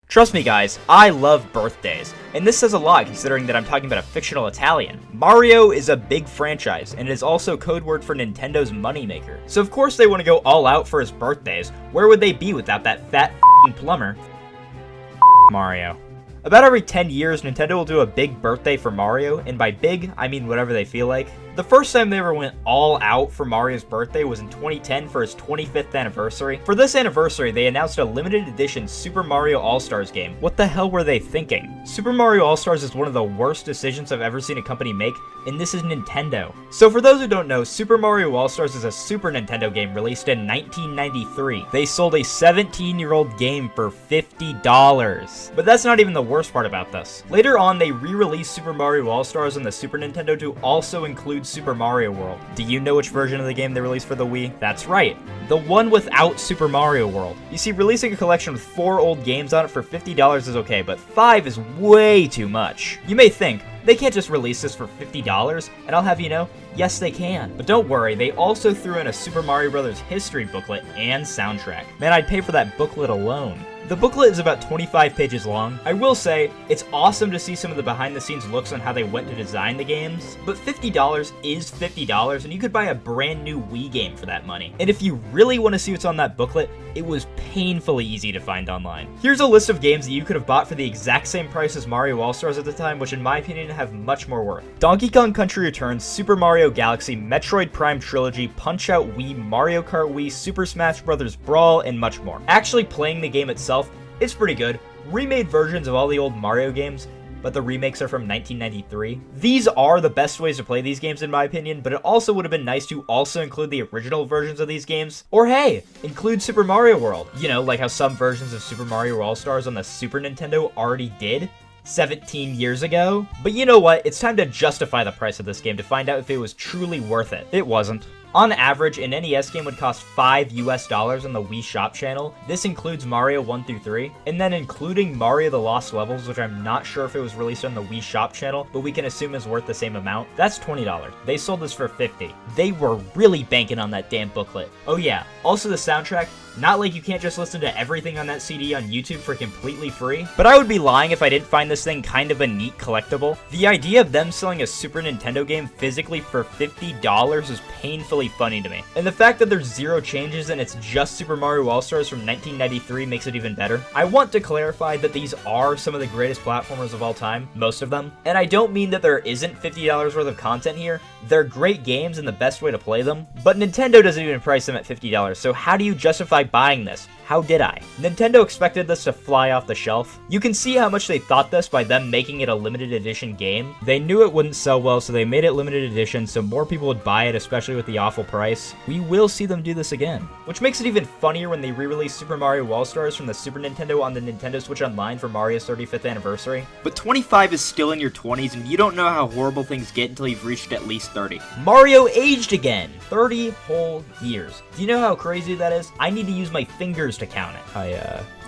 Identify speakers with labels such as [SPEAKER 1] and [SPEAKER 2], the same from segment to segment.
[SPEAKER 1] Trust me guys, I love birthdays, and this says a lot considering that I'm talking about a fictional Italian. Mario is a big franchise, and it is also code word for Nintendo's moneymaker. So of course they want to go all out for his birthdays. Where would they be without that fat plumber? Mario. About every 10 years, Nintendo will do a big birthday for Mario, and by big, I mean whatever they feel like. The first time they ever went all out for Mario's birthday was in 2010 for his 25th anniversary. For this anniversary, they announced a limited edition Super Mario All-Stars game. What the hell were they thinking? Super Mario All-Stars is one of the worst decisions I've ever seen a company make, and this is Nintendo. So for those who don't know, Super Mario All-Stars is a Super Nintendo game released in 1993. They sold a 17-year-old game for $50. But that's not even the worst part about this. Later on, they re-released Super Mario All-Stars on the Super Nintendo to also include Super Mario World. Do you know which version of the game they released for the Wii? That's right, the one without Super Mario World. You see, releasing a collection with 4 old games on it for $50 is okay, but 5 is way too much. You may think, they can't just release this for $50, and I'll have you know, yes they can. But don't worry, they also threw in a Super Mario Bros. History booklet and soundtrack. Man, I'd pay for that booklet alone. The booklet is about 25 pages long. I will say, it's awesome to see some of the behind-the-scenes looks on how they went to design the games, but $50 is $50, and you could buy a brand new Wii game for that money. And if you really want to see what's on that booklet, it was painfully easy to find online. Here's a list of games that you could have bought for the exact same price as Mario All-Stars at the time, which in my opinion have much more worth. Donkey Kong Country Returns, Super Mario Galaxy, Metroid Prime Trilogy, Punch-Out Wii, Mario Kart Wii, Super Smash Bros. Brawl, and much more. Actually playing the game itself, it's pretty good. Remade versions of all the old Mario games, but the remakes are from 1993. These are the best ways to play these games in my opinion, but it also would have been nice to also include the original versions of these games. Or hey, include Super Mario World. You know, like how some versions of Super Mario All-Stars on the Super Nintendo already did 17 years ago. But you know what? It's time to justify the price of this game to find out if it was truly worth it. It wasn't. On average, an NES game would cost $5 US on the Wii Shop channel. This includes Mario 1 through 3, and then including Mario the Lost Levels, which I'm not sure if it was released on the Wii Shop channel, but we can assume is worth the same amount. That's $20. They sold this for $50. They were really banking on that damn booklet. Oh yeah, also the soundtrack. Not like you can't just listen to everything on that CD on YouTube for completely free, but I would be lying if I didn't find this thing kind of a neat collectible. The idea of them selling a Super Nintendo game physically for $50 is painfully funny to me. And the fact that there's 0 changes and it's just Super Mario All-Stars from 1993 makes it even better. I want to clarify that these are some of the greatest platformers of all time, most of them. And I don't mean that there isn't $50 worth of content here. They're great games and the best way to play them, but Nintendo doesn't even price them at $50, so how do you justify buying this? How did I? Nintendo expected this to fly off the shelf. You can see how much they thought this by them making it a limited edition game. They knew it wouldn't sell well, so they made it limited edition so more people would buy it, especially with the awful price. We will see them do this again. Which makes it even funnier when they re-released Super Mario All-Stars from the Super Nintendo on the Nintendo Switch Online for Mario's 35th anniversary. But 25 is still in your 20s, and you don't know how horrible things get until you've reached at least 30. Mario aged again! 30 whole years. Do you know how crazy that is? I need to use my fingers to count it.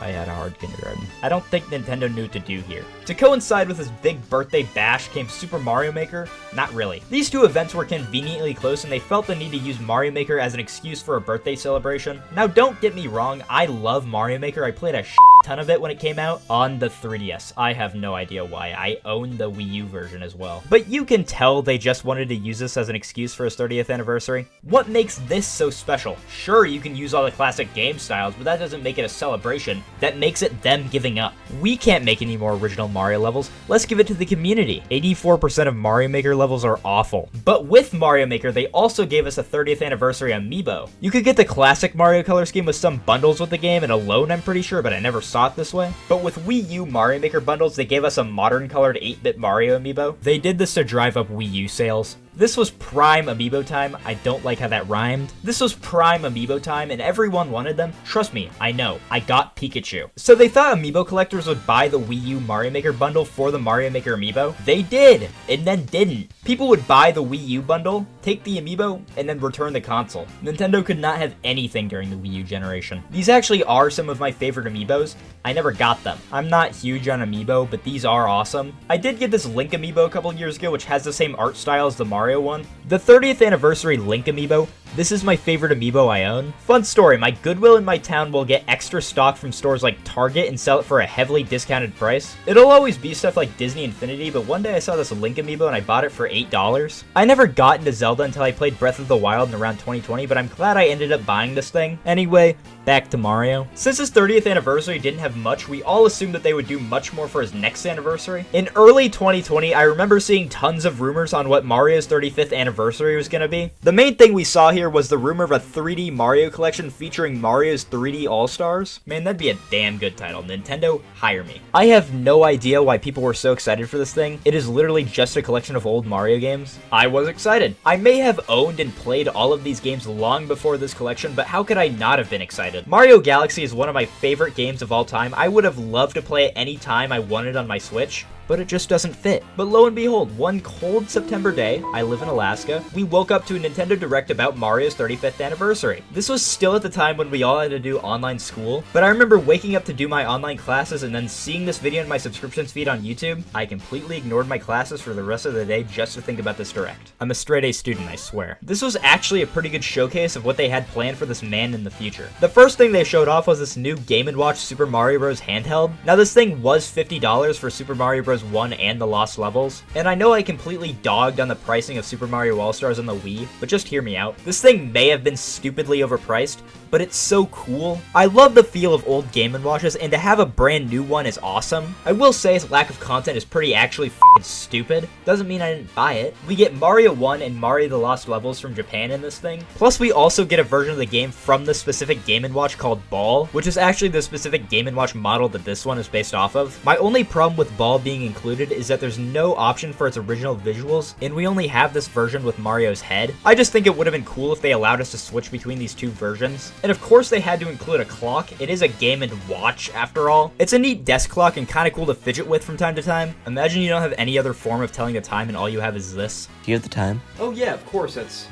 [SPEAKER 1] I had a hard kindergarten. I don't think Nintendo knew what to do here. To coincide with this big birthday bash came Super Mario Maker? Not really. These two events were conveniently close and they felt the need to use Mario Maker as an excuse for a birthday celebration. Now don't get me wrong, I love Mario Maker. I played a ton of it when it came out on the 3DS. I have no idea why. I own the Wii U version as well. But you can tell they just wanted to use this as an excuse for his 30th anniversary. What makes this so special? Sure, you can use all the classic game styles, but that doesn't make it a celebration. That makes it them giving up. We can't make any more original Mario levels. Let's give it to the community. 84% of Mario Maker levels are awful. But with Mario Maker, they also gave us a 30th anniversary amiibo. You could get the classic Mario Color scheme with some bundles with the game and alone, I'm pretty sure, but I never saw it this way. But with Wii U Mario Maker bundles, they gave us a modern colored 8-bit Mario amiibo. They did this to drive up Wii U sales. This was prime amiibo time. I don't like how that rhymed. This was prime amiibo time and everyone wanted them. Trust me, I know. I got Pikachu. So they thought amiibo collectors would buy the Wii U Mario Maker bundle for the Mario Maker amiibo. They did, and then didn't. People would buy the Wii U bundle, take the amiibo, and then return the console. Nintendo could not have anything during the Wii U generation. These actually are some of my favorite amiibos. I never got them. I'm not huge on amiibo, but these are awesome. I did get this Link amiibo a couple years ago, which has the same art style as the Mario Mario one. The 30th anniversary Link amiibo. This is my favorite amiibo I own. Fun story, my Goodwill in my town will get extra stock from stores like Target and sell it for a heavily discounted price. It'll always be stuff like Disney Infinity, but one day I saw this Link amiibo and I bought it for $8. I never got into Zelda until I played Breath of the Wild in around 2020, but I'm glad I ended up buying this thing. Anyway, back to Mario. Since his 30th anniversary didn't have much, we all assumed that they would do much more for his next anniversary. In early 2020, I remember seeing tons of rumors on what Mario's 35th anniversary was gonna be. The main thing we saw here was the rumor of a 3D Mario collection featuring Mario's 3D All-Stars. Man, that'd be a damn good title. Nintendo, hire me. I have no idea why people were so excited for this thing. It is literally just a collection of old Mario games. I was excited. I may have owned and played all of these games long before this collection, but how could I not have been excited? Mario Galaxy is one of my favorite games of all time. I would have loved to play it any time I wanted on my Switch, but it just doesn't fit. But lo and behold, one cold September day, I live in Alaska, we woke up to a Nintendo Direct about Mario's 35th anniversary. This was still at the time when we all had to do online school, but I remember waking up to do my online classes and then seeing this video in my subscriptions feed on YouTube. I completely ignored my classes for the rest of the day just to think about this Direct. I'm a straight A student, I swear. This was actually a pretty good showcase of what they had planned for this man in the future. The first thing they showed off was this new Game & Watch Super Mario Bros. Handheld. Now this thing was $50 for Super Mario Bros. 1 and the Lost Levels, and I know I completely dogged on the pricing of Super Mario All-Stars on the Wii, but just hear me out. This thing may have been stupidly overpriced, but it's so cool. I love the feel of old Game & Watches, and to have a brand new one is awesome. I will say its lack of content is pretty actually f***ing stupid. Doesn't mean I didn't buy it. We get Mario 1 and Mario the Lost Levels from Japan in this thing. Plus we also get a version of the game from the specific Game & Watch called Ball, which is actually the specific Game & Watch model that this one is based off of. My only problem with Ball being included is that there's no option for its original visuals, and we only have this version with Mario's head. I just think it would have been cool if they allowed us to switch between these two versions. And of course they had to include a clock. It is a Game & Watch after all. It's a neat desk clock and kind of cool to fidget with from time to time. Imagine you don't have any other form of telling the time and all you have is this.
[SPEAKER 2] Do you have the time?
[SPEAKER 1] Oh yeah, of course, it's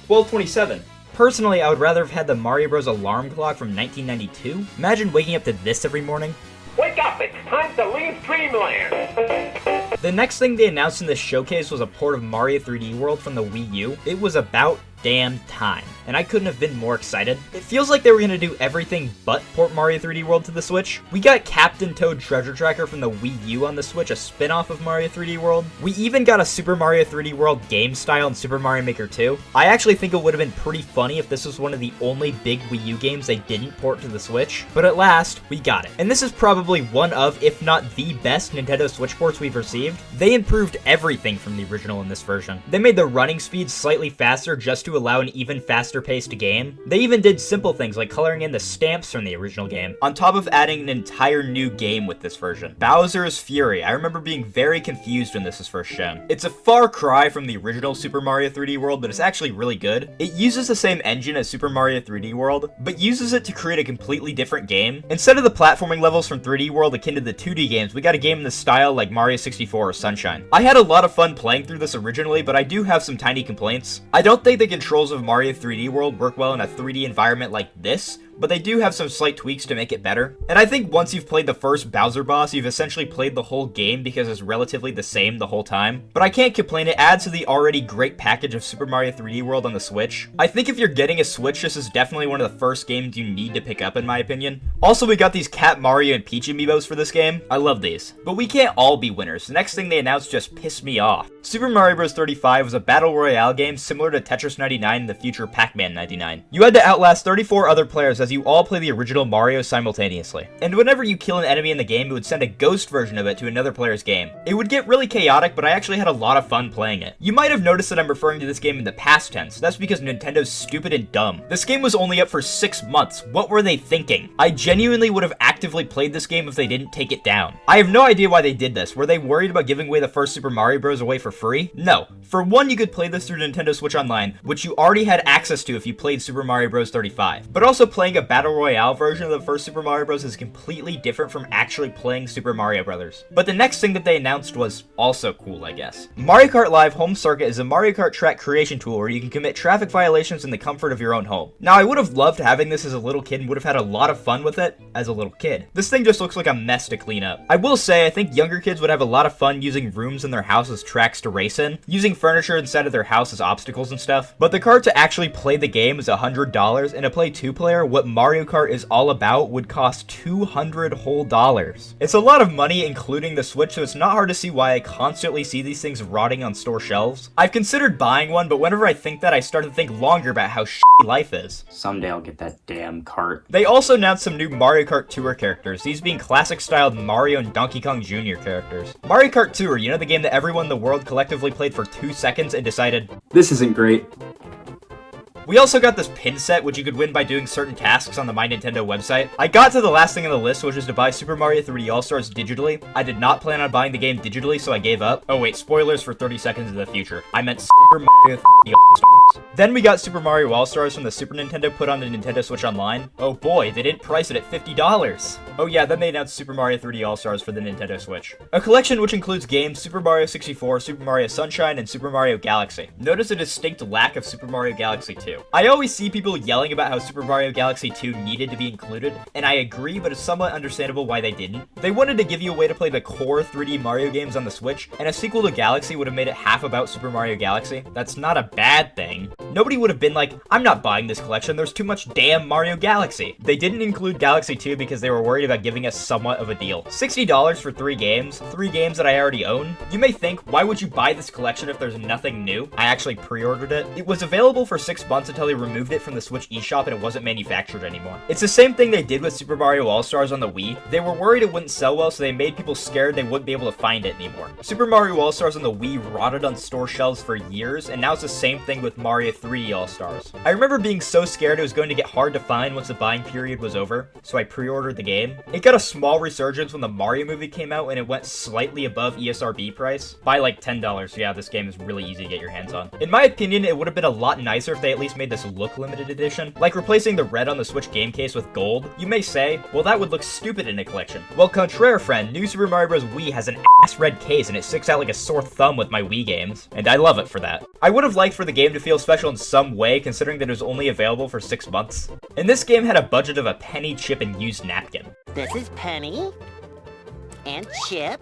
[SPEAKER 1] 12:27. Personally, I would rather have had the Mario Bros. Alarm clock from 1992. Imagine waking up to this every morning.
[SPEAKER 3] Wake up! It's time to leave Dreamland!
[SPEAKER 1] The next thing they announced in this showcase was a port of Mario 3D World from the Wii U. It was about damn time, and I couldn't have been more excited. It feels like they were gonna do everything but port Mario 3D World to the Switch. We got Captain Toad Treasure Tracker from the Wii U on the Switch, a spin-off of Mario 3D World. We even got a Super Mario 3D World game style in Super Mario Maker 2. I actually think it would have been pretty funny if this was one of the only big Wii U games they didn't port to the Switch, but at last, we got it. And this is probably one of, if not the best, Nintendo Switch ports we've received. They improved everything from the original in this version. They made the running speed slightly faster just to allow an even faster paced game. They even did simple things like coloring in the stamps from the original game, on top of adding an entire new game with this version. Bowser's Fury. I remember being very confused when this was first shown. It's a far cry from the original Super Mario 3D World, but it's actually really good. It uses the same engine as Super Mario 3D World, but uses it to create a completely different game. Instead of the platforming levels from 3D World akin to the 2D games, we got a game in the style like Mario 64 or Sunshine. I had a lot of fun playing through this originally, but I do have some tiny complaints. I don't think the controls of Mario 3D World work well in a 3D environment like this, but they do have some slight tweaks to make it better. And I think once you've played the first Bowser boss, you've essentially played the whole game because it's relatively the same the whole time. But I can't complain, it adds to the already great package of Super Mario 3D World on the Switch. I think if you're getting a Switch, this is definitely one of the first games you need to pick up in my opinion. Also, we got these Cat Mario and Peach amiibos for this game. I love these. But we can't all be winners. The next thing they announced just pissed me off. Super Mario Bros. 35 was a battle royale game similar to Tetris 99 and the future Pac-Man 99. You had to outlast 34 other players as you all play the original Mario simultaneously. And whenever you kill an enemy in the game, it would send a ghost version of it to another player's game. It would get really chaotic, but I actually had a lot of fun playing it. You might have noticed that I'm referring to this game in the past tense. That's because Nintendo's stupid and dumb. This game was only up for 6 months. What were they thinking? I genuinely would have actively played this game if they didn't take it down. I have no idea why they did this. Were they worried about giving away the first Super Mario Bros. Away for free? No. For one, you could play this through Nintendo Switch Online, which you already had access to if you played Super Mario Bros. 35. But also playing playing a Battle Royale version of the first Super Mario Bros. Is completely different from actually playing Super Mario Bros. But the next thing that they announced was also cool, I guess. Mario Kart Live Home Circuit is a Mario Kart track creation tool where you can commit traffic violations in the comfort of your own home. Now, I would have loved having this as a little kid and would have had a lot of fun with it as a little kid. This thing just looks like a mess to clean up. I will say, I think younger kids would have a lot of fun using rooms in their house as tracks to race in, using furniture inside of their house as obstacles and stuff. But the card to actually play the game is $100, and to play 2-player, what Mario Kart is all about would cost $200 whole dollars. It's a lot of money, including the Switch, so it's not hard to see why I constantly see these things rotting on store shelves. I've considered buying one, but whenever I think that, I start to think longer about how shitty life is.
[SPEAKER 2] Someday I'll get that damn cart.
[SPEAKER 1] They also announced some new Mario Kart Tour characters, these being classic-styled Mario and Donkey Kong Jr. characters. Mario Kart Tour, you know, the game that everyone in the world collectively played for 2 seconds and decided,
[SPEAKER 2] this isn't great.
[SPEAKER 1] We also got this pin set, which you could win by doing certain tasks on the My Nintendo website. I got to the last thing on the list, which was to buy Super Mario 3D All-Stars digitally. I did not plan on buying the game digitally, so I gave up. Oh wait, spoilers for 30 seconds in the future. I meant Super Mario 3D All-Stars. Then we got Super Mario All-Stars from the Super Nintendo put on the Nintendo Switch Online. Oh boy, they didn't price it at $50. Oh yeah, then they announced Super Mario 3D All-Stars for the Nintendo Switch. A collection which includes games Super Mario 64, Super Mario Sunshine, and Super Mario Galaxy. Notice a distinct lack of Super Mario Galaxy 2. I always see people yelling about how Super Mario Galaxy 2 needed to be included, and I agree, but it's somewhat understandable why they didn't. They wanted to give you a way to play the core 3D Mario games on the Switch, and a sequel to Galaxy would have made it half about Super Mario Galaxy. That's not a bad thing. Nobody would have been like, I'm not buying this collection, there's too much damn Mario Galaxy. They didn't include Galaxy 2 because they were worried about giving us somewhat of a deal. $60 for 3 games that I already own. You may think, why would you buy this collection if there's nothing new? I actually pre-ordered it. It was available for 6 months until they removed it from the Switch eShop and it wasn't manufactured anymore. It's the same thing they did with Super Mario All-Stars on the Wii. They were worried it wouldn't sell well, so they made people scared they wouldn't be able to find it anymore. Super Mario All-Stars on the Wii rotted on store shelves for years, and now it's the same thing with Mario 3D All-Stars. I remember being so scared it was going to get hard to find once the buying period was over, so I pre-ordered the game. It got a small resurgence when the Mario movie came out, and it went slightly above ESRB price by like $10. Yeah, this game is really easy to get your hands on. In my opinion, it would have been a lot nicer if they at least made this look limited edition, like replacing the red on the Switch game case with gold. You may say, well, that would look stupid in a collection. Well, contraire friend, new Super Mario Bros. Wii has an ass red case and it sticks out like a sore thumb with my Wii games, and I love it for that. I would have liked for the game to feel special in some way, considering that it was only available for 6 months. And this game had a budget of a penny, chip, and used napkin.
[SPEAKER 4] This is Penny and Chip,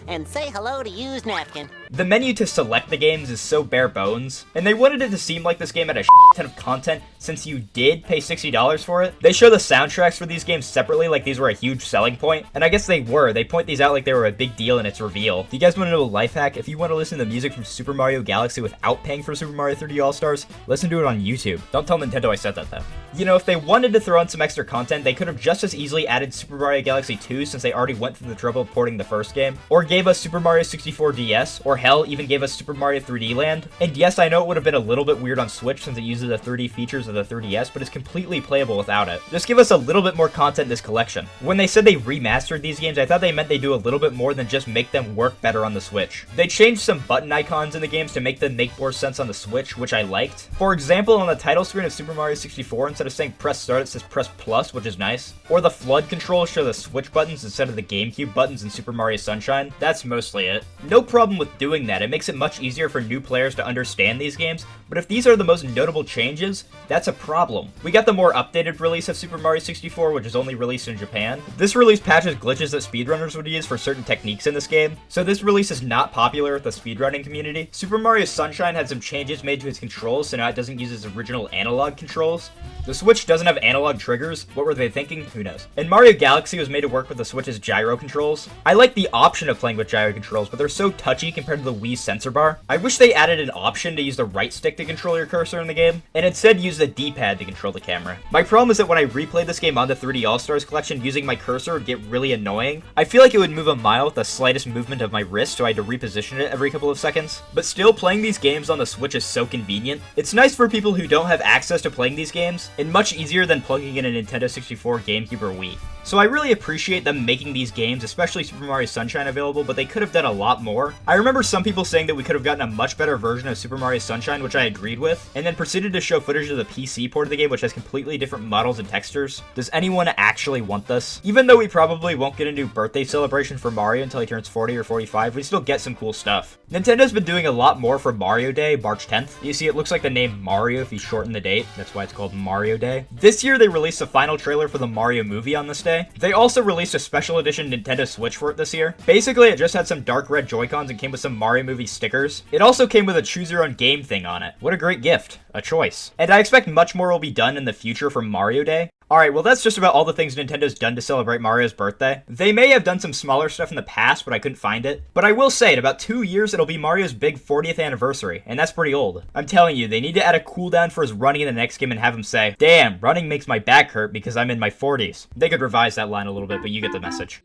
[SPEAKER 4] and say hello to used napkin.
[SPEAKER 1] The menu to select the games is so bare bones, and they wanted it to seem like this game had a ton of content since you did pay $60 for it. They show the soundtracks for these games separately like these were a huge selling point, and I guess they were. They point these out like they were a big deal in its reveal. Do you guys want to know a life hack? If you want to listen to the music from Super Mario Galaxy without paying for Super Mario 3D All-Stars, listen to it on YouTube. Don't tell Nintendo I said that though. You know, if they wanted to throw in some extra content, they could have just as easily added Super Mario Galaxy 2 since they already went through the trouble of porting the first game, or gave us Super Mario 64 DS, or hell, even gave us Super Mario 3D Land. And yes, I know it would have been a little bit weird on Switch since it uses the 3D features of the 3DS, but it's completely playable without it. Just give us a little bit more content in this collection. When they said they remastered these games, I thought they meant they do a little bit more than just make them work better on the Switch. They changed some button icons in the games to make them make more sense on the Switch, which I liked. For example, on the title screen of Super Mario 64, instead of saying press start, it says press plus, which is nice. Or the flood controls show the Switch buttons instead of the GameCube buttons in Super Mario Sunshine. That's mostly it. No problem with doing that. It makes it much easier for new players to understand these games, but if these are the most notable changes, that's a problem. We got the more updated release of Super Mario 64, which is only released in Japan. This release patches glitches that speedrunners would use for certain techniques in this game, so this release is not popular with the speedrunning community. Super Mario Sunshine had some changes made to its controls, so now it doesn't use its original analog controls. The Switch doesn't have analog triggers. What were they thinking? Who knows? And Mario Galaxy was made to work with the Switch's gyro controls. I like the option of playing with gyro controls, but they're so touchy compared to the Wii sensor bar. I wish they added an option to use the right stick to control your cursor in the game, and instead use the D-pad to control the camera. My problem is that when I replay this game on the 3D All-Stars collection, using my cursor would get really annoying. I feel like it would move a mile with the slightest movement of my wrist, so I had to reposition it every couple of seconds. But still, playing these games on the Switch is so convenient. It's nice for people who don't have access to playing these games, and much easier than plugging in a Nintendo 64, GameCube, or Wii. So I really appreciate them making these games, especially Super Mario Sunshine, available, but they could have done a lot more. I remember some people saying that we could have gotten a much better version of Super Mario Sunshine, which I I agreed with, and then proceeded to show footage of the PC port of the game, which has completely different models and textures. Does anyone actually want this? Even though we probably won't get a new birthday celebration for Mario until he turns 40 or 45, we still get some cool stuff. Nintendo's been doing a lot more for Mario Day, March 10th. You see, it looks like the name Mario if you shorten the date. That's why it's called Mario Day. This year, they released a final trailer for the Mario movie on this day. They also released a special edition Nintendo Switch for it this year. Basically, it just had some dark red Joy-Cons and came with some Mario movie stickers. It also came with a choose your own game thing on it. What a great gift. A choice. And I expect much more will be done in the future for Mario Day. Alright, well that's just about all the things Nintendo's done to celebrate Mario's birthday. They may have done some smaller stuff in the past, but I couldn't find it. But I will say, in about 2 years, it'll be Mario's big 40th anniversary, and that's pretty old. I'm telling you, they need to add a cooldown for his running in the next game and have him say, "Damn, running makes my back hurt because I'm in my 40s. They could revise that line a little bit, but you get the message.